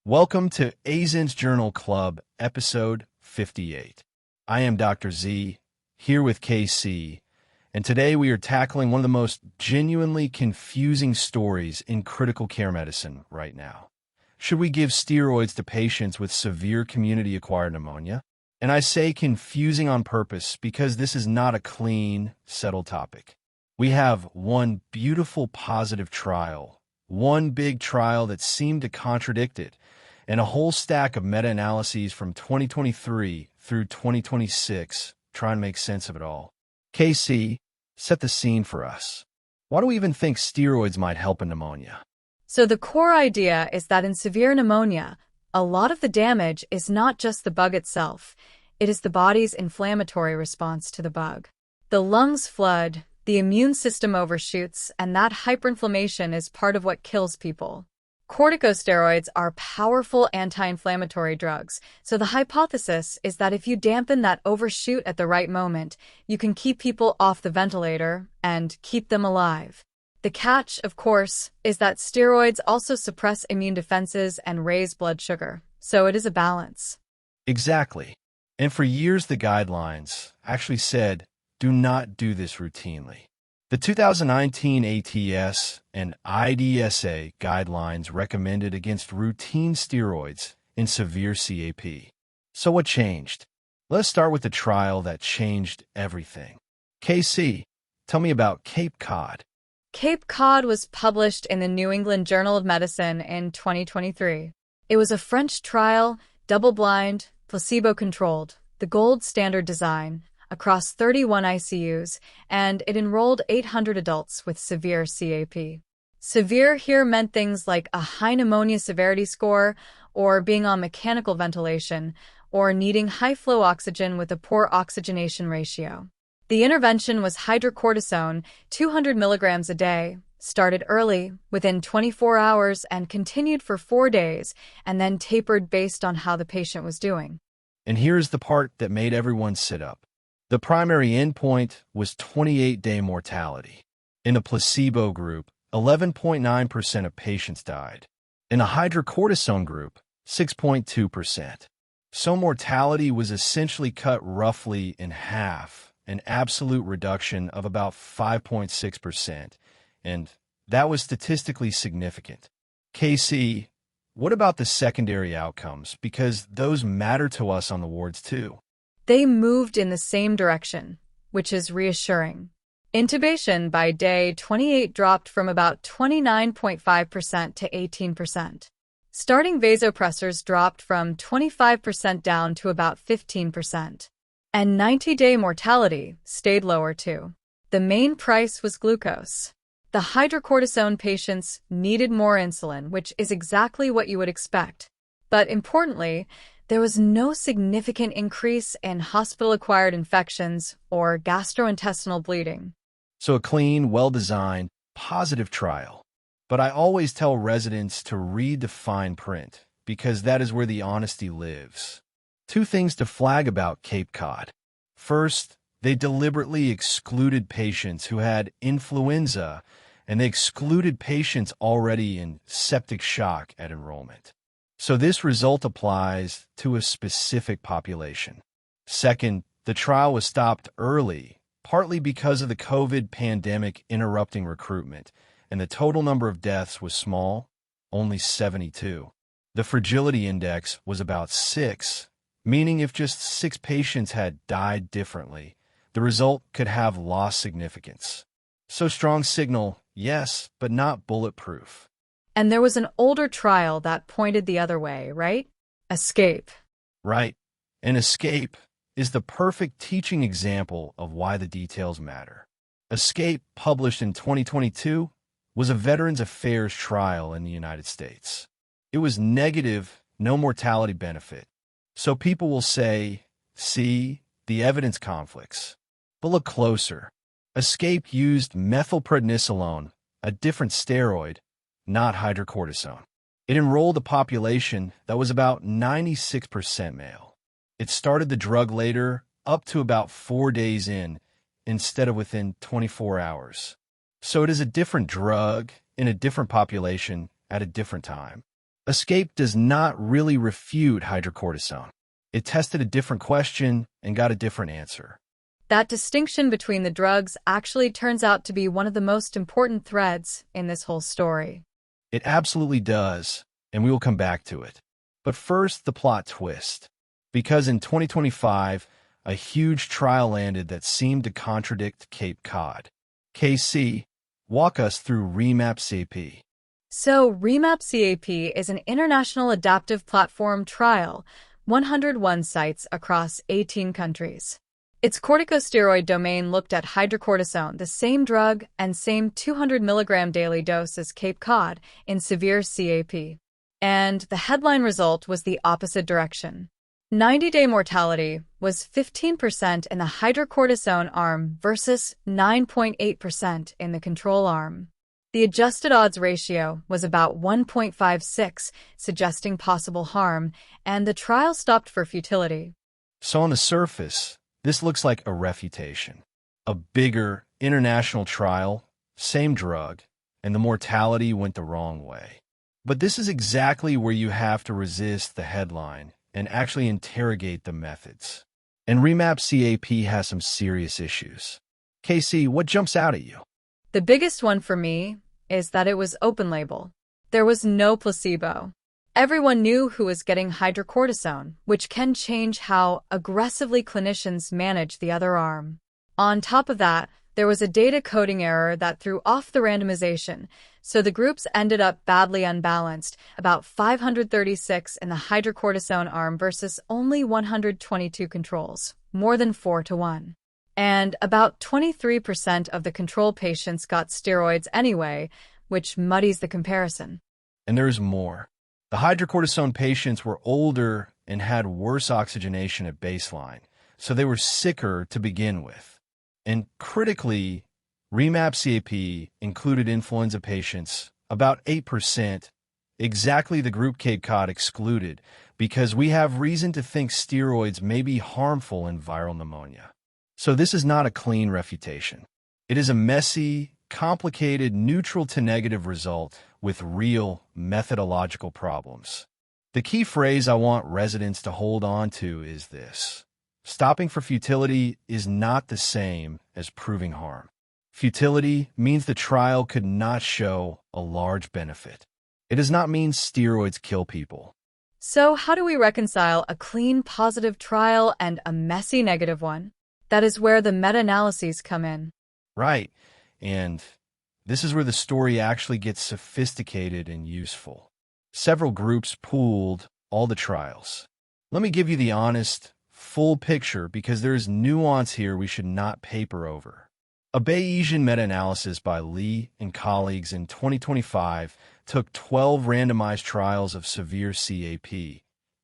Welcome to AZIN's Journal Club, episode 58. I am Dr. Z, here with KC, and today we are tackling one of the most genuinely confusing stories in critical care medicine right now. Should we give steroids to patients with severe community-acquired pneumonia? And I say confusing on purpose because this is not a clean, settled topic. We have one beautiful positive trial, one big trial that seemed to contradict it, and a whole stack of meta-analyses from 2023 through 2026 trying to make sense of it all. KC, set the scene for us. Why do we even think steroids might help in pneumonia? So the core idea is that in severe pneumonia, a lot of the damage is not just the bug itself, it is the body's inflammatory response to the bug. The lungs flood, the immune system overshoots, and that hyperinflammation is part of what kills people. Corticosteroids are powerful anti-inflammatory drugs, so the hypothesis is that if you dampen that overshoot at the right moment, you can keep people off the ventilator and keep them alive. The catch, of course, is that steroids also suppress immune defenses and raise blood sugar, so it is a balance. Exactly. And for years the guidelines actually said, do not do this routinely. The 2019 ATS and IDSA guidelines recommended against routine steroids in severe CAP. So what changed? Let's start with the trial that changed everything. KC, tell me about CAPE COD. CAPE COD was published in the New England Journal of Medicine in 2023. It was a French trial, double-blind, placebo-controlled, the gold standard design, across 31 ICUs, and it enrolled 800 adults with severe CAP. Severe here meant things like a high pneumonia severity score, or being on mechanical ventilation, or needing high-flow oxygen with a poor oxygenation ratio. The intervention was hydrocortisone, 200 milligrams a day, started early, within 24 hours, and continued for 4 days, and then tapered based on how the patient was doing. And here's the part that made everyone sit up. The primary endpoint was 28-day mortality. In the placebo group, 11.9% of patients died. In the hydrocortisone group, 6.2%. So mortality was essentially cut roughly in half, an absolute reduction of about 5.6%, and that was statistically significant. KC, what about the secondary outcomes? Because those matter to us on the wards too. They moved in the same direction, which is reassuring. Intubation by day 28 dropped from about 29.5% to 18%. Starting vasopressors dropped from 25% down to about 15%. And 90-day mortality stayed lower too. The main price was glucose. The hydrocortisone patients needed more insulin, which is exactly what you would expect. But importantly, there was no significant increase in hospital-acquired infections or gastrointestinal bleeding. So a clean, well-designed, positive trial. But I always tell residents to read the fine print, because that is where the honesty lives. 2 things to flag about CAPE COD. First, they deliberately excluded patients who had influenza, and they excluded patients already in septic shock at enrollment. So this result applies to a specific population. Second, the trial was stopped early, partly because of the COVID pandemic interrupting recruitment, and the total number of deaths was small, only 72. The fragility index was about 6, meaning if just 6 patients had died differently, the result could have lost significance. So strong signal, yes, but not bulletproof. And there was an older trial that pointed the other way, right? ESCAPE. Right. And ESCAPE is the perfect teaching example of why the details matter. ESCAPE, published in 2022, was a Veterans Affairs trial in the United States. It was negative, no mortality benefit. So people will say, see, the evidence conflicts. But look closer. ESCAPE used methylprednisolone, a different steroid, not hydrocortisone. It enrolled a population that was about 96% male. It started the drug later, up to about 4 days in, instead of within 24 hours. So it is a different drug in a different population at a different time. CAPE does not really refute hydrocortisone. It tested a different question and got a different answer. That distinction between the drugs actually turns out to be one of the most important threads in this whole story. It absolutely does, and we will come back to it. But first, the plot twist. Because in 2025, a huge trial landed that seemed to contradict CAPE COD. KC, walk us through REMAP-CAP. So, REMAP-CAP is an international adaptive platform trial, 101 sites across 18 countries. Its corticosteroid domain looked at hydrocortisone, the same drug and same 200 milligram daily dose as CAPE COD in severe CAP. And the headline result was the opposite direction. 90-day mortality was 15% in the hydrocortisone arm versus 9.8% in the control arm. The adjusted odds ratio was about 1.56, suggesting possible harm, and the trial stopped for futility. So on the surface, this looks like a refutation. A bigger, international trial, same drug, and the mortality went the wrong way. But this is exactly where you have to resist the headline and actually interrogate the methods. And REMAP-CAP has some serious issues. KC, what jumps out at you? The biggest one for me is that it was open label. There was no placebo. Everyone knew who was getting hydrocortisone, which can change how aggressively clinicians manage the other arm. On top of that, there was a data coding error that threw off the randomization, so the groups ended up badly unbalanced, about 536 in the hydrocortisone arm versus only 122 controls, more than 4-to-1. And about 23% of the control patients got steroids anyway, which muddies the comparison. And there's more. The hydrocortisone patients were older and had worse oxygenation at baseline, so they were sicker to begin with. And critically, REMAP-CAP included influenza patients, about 8%, exactly the group CAPE COD excluded, because we have reason to think steroids may be harmful in viral pneumonia. So this is not a clean refutation. It is a messy, complicated, neutral to negative result with real methodological problems. The key phrase I want residents to hold on to is this: stopping for futility is not the same as proving harm. Futility means the trial could not show a large benefit. It does not mean steroids kill people. So how do we reconcile a clean positive trial and a messy negative one? That is where the meta-analyses come in. Right, and this is where the story actually gets sophisticated and useful. Several groups pooled all the trials. Let me give you the honest, full picture because there is nuance here we should not paper over. A Bayesian meta-analysis by Lee and colleagues in 2025 took 12 randomized trials of severe CAP,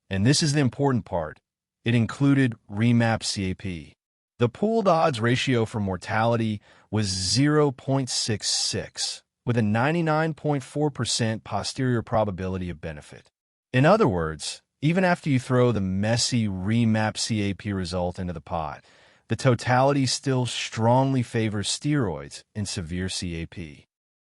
and this is the important part. It included REMAP-CAP. The pooled odds ratio for mortality was 0.66, with a 99.4% posterior probability of benefit. In other words, even after you throw the messy REMAP-CAP result into the pot, the totality still strongly favors steroids in severe CAP.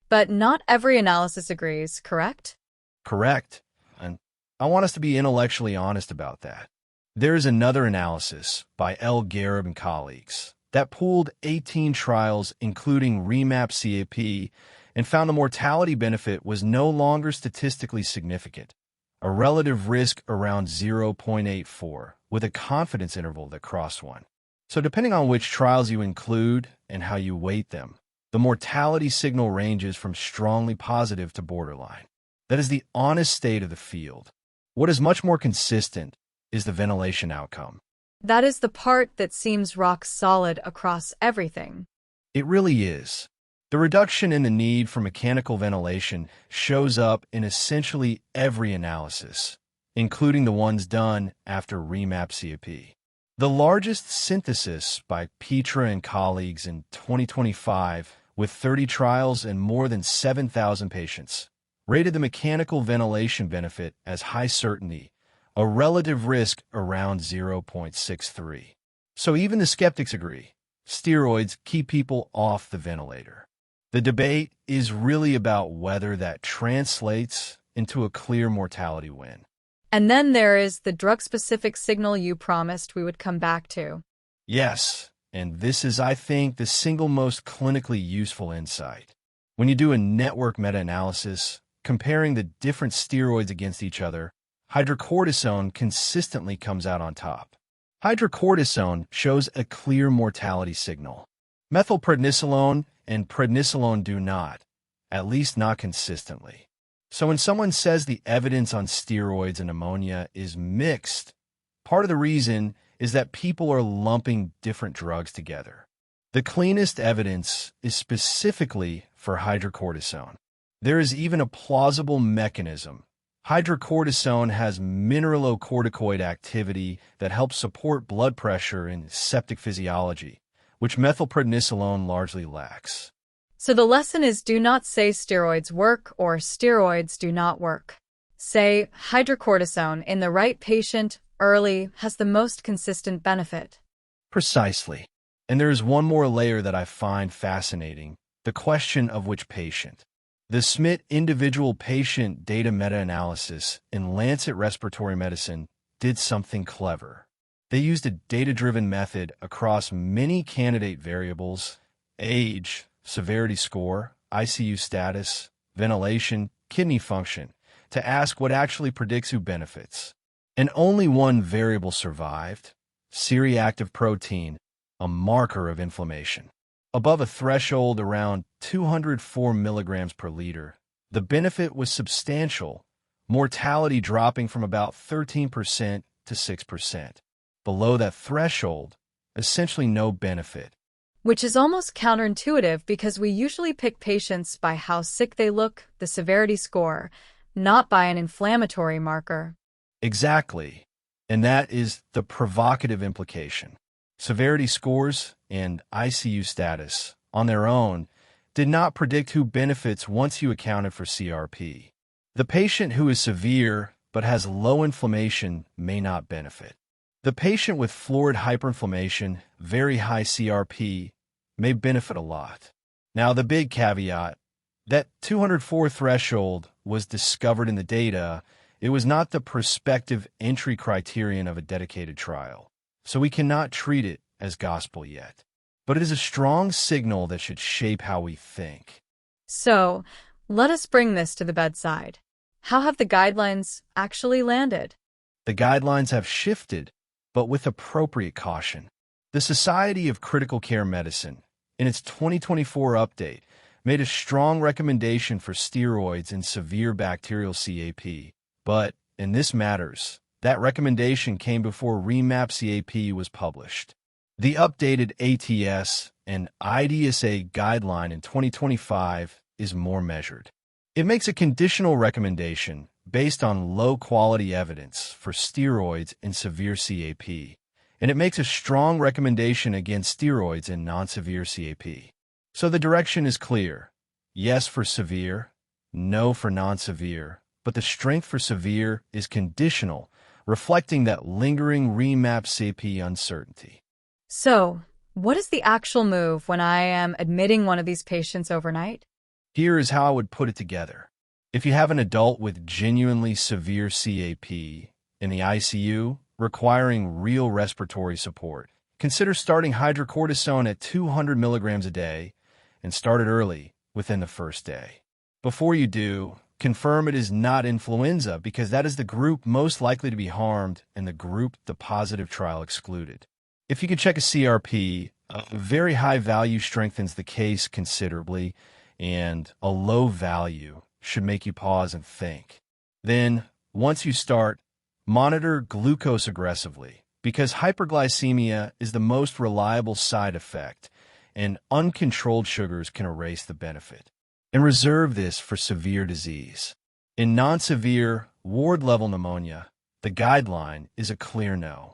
But not every analysis agrees, correct? Correct. And I want us to be intellectually honest about that. There is another analysis by L. Garib and colleagues that pooled 18 trials, including REMAP-CAP, and found the mortality benefit was no longer statistically significant, a relative risk around 0.84, with a confidence interval that crossed 1. So depending on which trials you include and how you weight them, the mortality signal ranges from strongly positive to borderline. That is the honest state of the field. What is much more consistent is the ventilation outcome. That is the part that seems rock solid across everything. It really is. The reduction in the need for mechanical ventilation shows up in essentially every analysis, including the ones done after REMAP-CAP. The largest synthesis by Petra and colleagues in 2025, with 30 trials and more than 7,000 patients, rated the mechanical ventilation benefit as high certainty, a relative risk around 0.63. So even the skeptics agree, steroids keep people off the ventilator. The debate is really about whether that translates into a clear mortality win. And then there is the drug-specific signal you promised we would come back to. Yes, and this is, I think, the single most clinically useful insight. When you do a network meta-analysis, comparing the different steroids against each other, hydrocortisone consistently comes out on top. Hydrocortisone shows a clear mortality signal. Methylprednisolone and prednisolone do not, at least not consistently. So when someone says the evidence on steroids and pneumonia is mixed, part of the reason is that people are lumping different drugs together. The cleanest evidence is specifically for hydrocortisone. There is even a plausible mechanism. Hydrocortisone has mineralocorticoid activity that helps support blood pressure and septic physiology, which methylprednisolone largely lacks. So the lesson is, do not say steroids work or steroids do not work. Say hydrocortisone in the right patient early has the most consistent benefit. Precisely. And there is one more layer that I find fascinating, the question of which patient. The SMIT individual patient data meta-analysis in Lancet Respiratory Medicine did something clever. They used a data-driven method across many candidate variables: age, severity score, ICU status, ventilation, kidney function, to ask what actually predicts who benefits. And only one variable survived: C-reactive protein, a marker of inflammation. Above a threshold around 204 milligrams per liter, the benefit was substantial, mortality dropping from about 13% to 6%. Below that threshold, essentially no benefit. Which is almost counterintuitive because we usually pick patients by how sick they look, the severity score, not by an inflammatory marker. Exactly. And that is the provocative implication. Severity scores and ICU status, on their own, did not predict who benefits once you accounted for CRP. The patient who is severe but has low inflammation may not benefit. The patient with florid hyperinflammation, very high CRP, may benefit a lot. Now, the big caveat, that 204 threshold was discovered in the data. It was not the prospective entry criterion of a dedicated trial, so we cannot treat it as gospel yet. But it is a strong signal that should shape how we think. So, let us bring this to the bedside. How have the guidelines actually landed? The guidelines have shifted, but with appropriate caution. The Society of Critical Care Medicine, in its 2024 update, made a strong recommendation for steroids in severe bacterial CAP. But, and this matters, that recommendation came before REMAP-CAP was published. The updated ATS and IDSA guideline in 2025 is more measured. It makes a conditional recommendation based on low-quality evidence for steroids in severe CAP, and it makes a strong recommendation against steroids in non-severe CAP. So the direction is clear: yes for severe, no for non-severe, but the strength for severe is conditional, reflecting that lingering REMAP-CAP uncertainty. So, what is the actual move when I am admitting one of these patients overnight? Here is how I would put it together. If you have an adult with genuinely severe CAP in the ICU requiring real respiratory support, consider starting hydrocortisone at 200 milligrams a day and start it early, within the first day. Before you do, confirm it is not influenza, because that is the group most likely to be harmed and the group the positive trial excluded. If you can check a CRP, a very high value strengthens the case considerably, and a low value should make you pause and think. Then, once you start, monitor glucose aggressively, because hyperglycemia is the most reliable side effect, and uncontrolled sugars can erase the benefit. And reserve this for severe disease. In non-severe, ward-level pneumonia, the guideline is a clear no.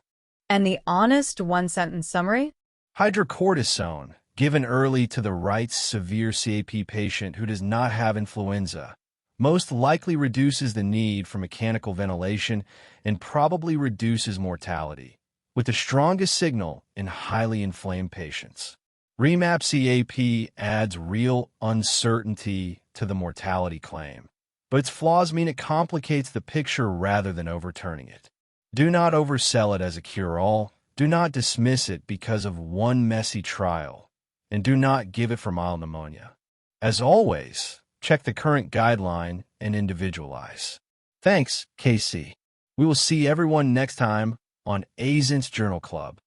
And the honest one-sentence summary? Hydrocortisone, given early to the right severe CAP patient who does not have influenza, most likely reduces the need for mechanical ventilation and probably reduces mortality, with the strongest signal in highly inflamed patients. REMAP-CAP adds real uncertainty to the mortality claim, but its flaws mean it complicates the picture rather than overturning it. Do not oversell it as a cure-all. Do not dismiss it because of one messy trial, and do not give it for mild pneumonia. As always, check the current guideline and individualize. Thanks, KC. We will see everyone next time on ASIN's Journal Club.